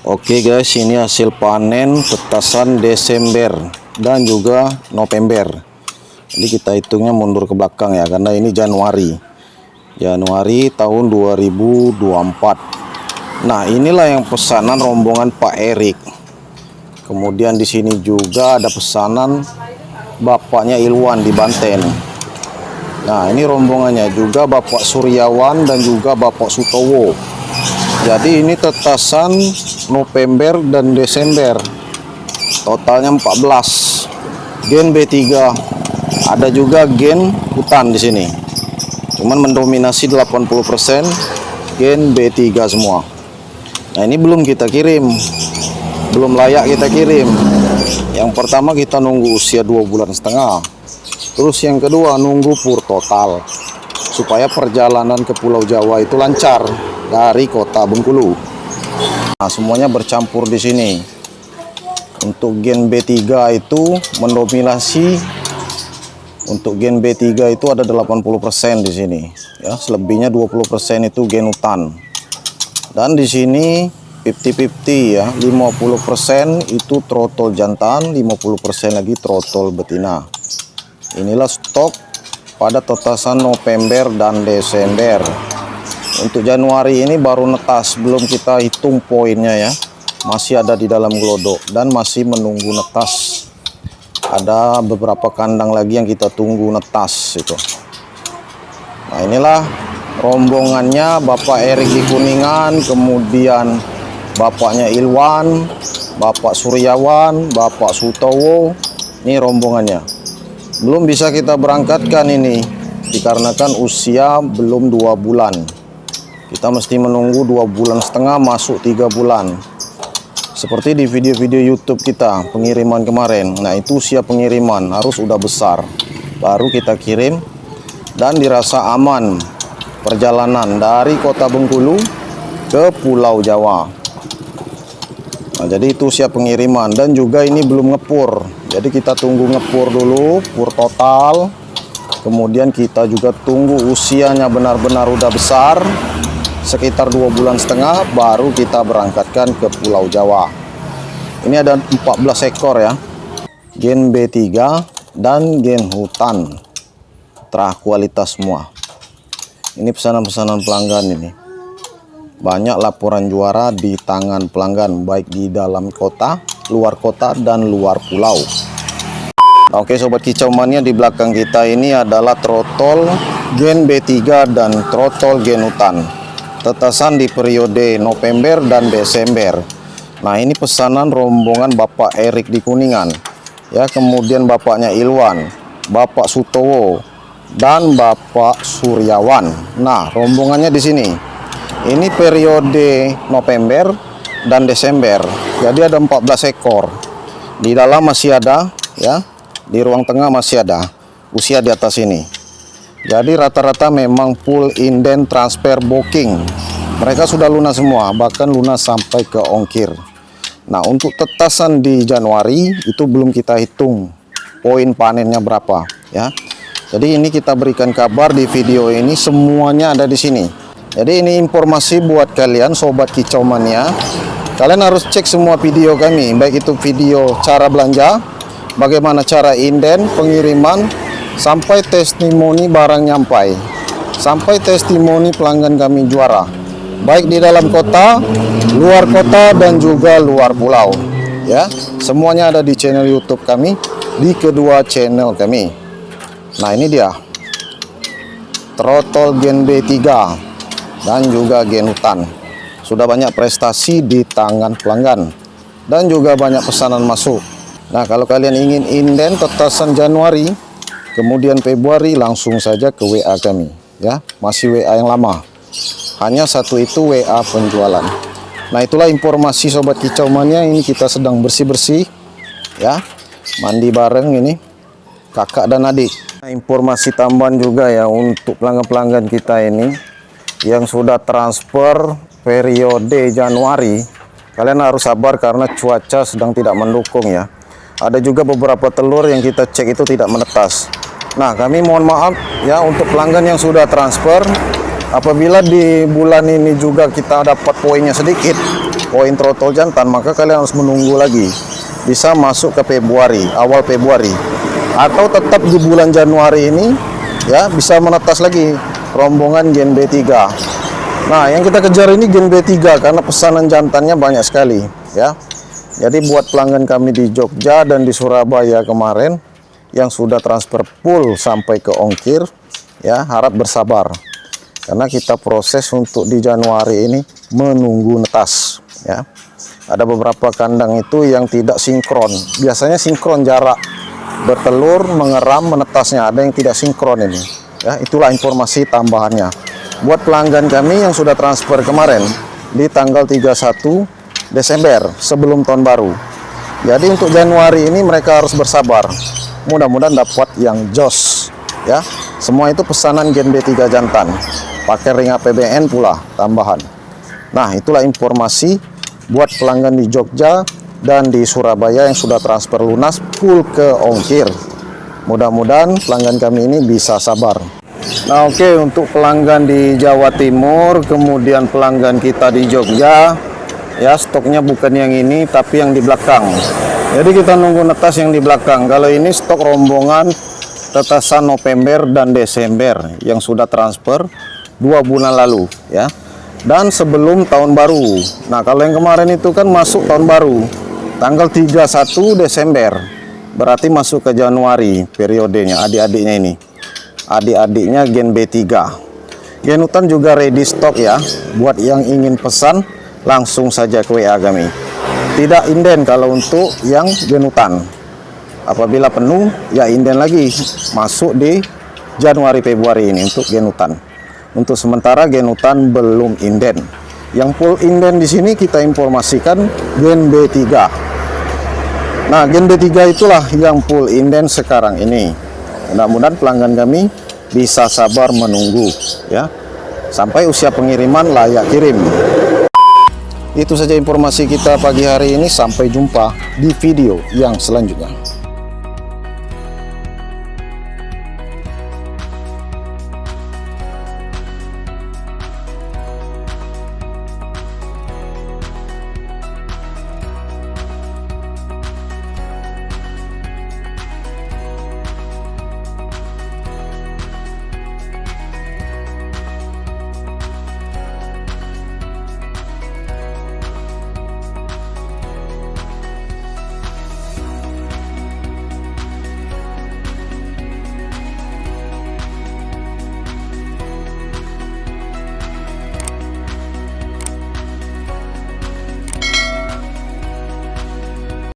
Oke guys, ini hasil panen petasan Desember dan juga November. Jadi kita hitungnya mundur ke belakang ya, karena ini Januari tahun 2024. Nah, inilah yang pesanan rombongan Pak Erik. Kemudian di sini juga ada pesanan bapaknya Ilwan di Banten. Nah, ini rombongannya juga Bapak Suryawan dan juga Bapak Sutowo. Jadi ini tetasan November dan Desember. Totalnya 14. Gen B3. Ada juga gen hutan di sini. Cuman mendominasi 80% gen B3 semua. Nah, ini belum kita kirim. Belum layak kita kirim. Yang pertama kita nunggu usia 2,5 bulan. Terus yang kedua nunggu pur total. Supaya perjalanan ke Pulau Jawa itu lancar dari kota Bengkulu. Nah, semuanya bercampur di sini. Untuk gen B3 itu mendominasi. Untuk gen B3 itu ada 80% di sini. Ya, selebihnya 20% itu gen hutan. Dan di sini 50-50 ya, 50% itu trotol jantan, 50% lagi trotol betina. Inilah stok pada tetasan November dan Desember. Untuk Januari ini baru netas, belum kita hitung poinnya ya. Masih ada di dalam glodok dan masih menunggu netas. Ada beberapa kandang lagi yang kita tunggu netas itu. Nah, inilah rombongannya Bapak Erik di Kuningan, kemudian bapaknya Ilwan, Bapak Suryawan, Bapak Sutowo. Ini rombongannya. Belum bisa kita berangkatkan ini dikarenakan usia belum 2 bulan. Kita mesti menunggu 2,5 bulan masuk 3 bulan. Seperti di video-video YouTube kita pengiriman kemarin. Nah, itu usia pengiriman harus udah besar baru kita kirim dan dirasa aman perjalanan dari kota Bengkulu ke Pulau Jawa. Nah, jadi itu usia pengiriman dan juga ini belum ngepur. Jadi kita tunggu ngepur dulu, pur total. Kemudian kita juga tunggu usianya benar-benar udah besar, sekitar 2,5 bulan, baru kita berangkatkan ke Pulau Jawa. Ini ada 14 ekor ya, gen B3 dan gen hutan, kualitas semua. Ini pesanan-pesanan pelanggan ini. Banyak laporan juara di tangan pelanggan, baik di dalam kota, luar kota, dan luar pulau. Oke sobat kicau mania, di belakang kita ini adalah trotol gen B3 dan trotol gen hutan. Tetasan di periode November dan Desember. Nah, ini pesanan rombongan Bapak Erik di Kuningan. Ya, kemudian bapaknya Ilwan, Bapak Sutowo, dan Bapak Suryawan. Nah, rombongannya di sini. Ini periode November dan Desember. Jadi ada 14 ekor. Di dalam masih ada ya. Di ruang tengah masih ada. Usia di atas ini. Jadi rata-rata memang full inden transfer booking. Mereka sudah lunas semua, bahkan lunas sampai ke ongkir. Nah, untuk tetasan di Januari itu belum kita hitung poin panennya berapa ya. Jadi ini kita berikan kabar di video ini, semuanya ada di sini. Jadi ini informasi buat kalian sobat kicau mania. Kalian harus cek semua video kami, baik itu video cara belanja, bagaimana cara inden, pengiriman, sampai testimoni barang nyampai, sampai testimoni pelanggan kami juara, baik di dalam kota, luar kota, dan juga luar pulau ya. Semuanya ada di channel YouTube kami, di kedua channel kami. Nah, ini dia trotol gen B3 dan juga gen hutan. Sudah banyak prestasi di tangan pelanggan dan juga banyak pesanan masuk. Nah, kalau kalian ingin inden tetasan Januari kemudian Februari, langsung saja ke WA kami ya. Masih WA yang lama, hanya satu itu WA penjualan. Nah, itulah informasi sobat kicau mania. Ini kita sedang bersih-bersih ya, mandi bareng ini kakak dan adik. Nah, informasi tambahan juga ya untuk pelanggan-pelanggan kita ini yang sudah transfer periode Januari. Kalian harus sabar karena cuaca sedang tidak mendukung ya. Ada juga beberapa telur yang kita cek itu tidak menetas. Nah, kami mohon maaf ya untuk pelanggan yang sudah transfer. Apabila di bulan ini juga kita dapat poinnya sedikit, koin trotol jantan, maka kalian harus menunggu lagi. Bisa masuk ke Februari, awal Februari, atau tetap di bulan Januari ini ya bisa menetas lagi rombongan Gen B3. Nah, yang kita kejar ini Gen B3 karena pesanan jantannya banyak sekali ya. Jadi buat pelanggan kami di Jogja dan di Surabaya kemarin yang sudah transfer full sampai ke ongkir ya, harap bersabar karena kita proses untuk di Januari ini menunggu netas ya. Ada beberapa kandang itu yang tidak sinkron. Biasanya sinkron jarak bertelur, mengeram, menetasnya. Ada yang tidak sinkron ini ya. Itulah informasi tambahannya buat pelanggan kami yang sudah transfer kemarin di tanggal 31 Desember sebelum tahun baru. Jadi untuk Januari ini mereka harus bersabar. Mudah-mudahan dapat yang jos ya. Semua itu pesanan Gen B3 jantan, pakai ring APBN pula tambahan. Nah, itulah informasi buat pelanggan di Jogja dan di Surabaya yang sudah transfer lunas full ke ongkir. Mudah-mudahan pelanggan kami ini bisa sabar. Nah, oke, untuk pelanggan di Jawa Timur, kemudian pelanggan kita di Jogja ya, stoknya bukan yang ini tapi yang di belakang. Jadi kita nunggu netas yang di belakang. Kalau ini stok rombongan tetasan November dan Desember yang sudah transfer 2 bulan lalu ya, dan sebelum tahun baru. Nah, kalau yang kemarin itu kan masuk tahun baru tanggal 31 Desember, berarti masuk ke Januari periodenya. Adik-adiknya ini, adik-adiknya Gen B3. Genutan juga ready stock ya, buat yang ingin pesan langsung saja ke WA kami. Tidak inden kalau untuk yang genutan. Apabila penuh ya inden lagi, masuk di Januari Februari ini untuk genutan. Untuk sementara genutan belum inden. Yang full inden di sini kita informasikan Gen B3. Nah, Gen B3 itulah yang full inden sekarang ini. Mudah-mudahan pelanggan kami bisa sabar menunggu ya sampai usia pengiriman layak kirim. Itu saja informasi kita pagi hari ini. Sampai jumpa di video yang selanjutnya.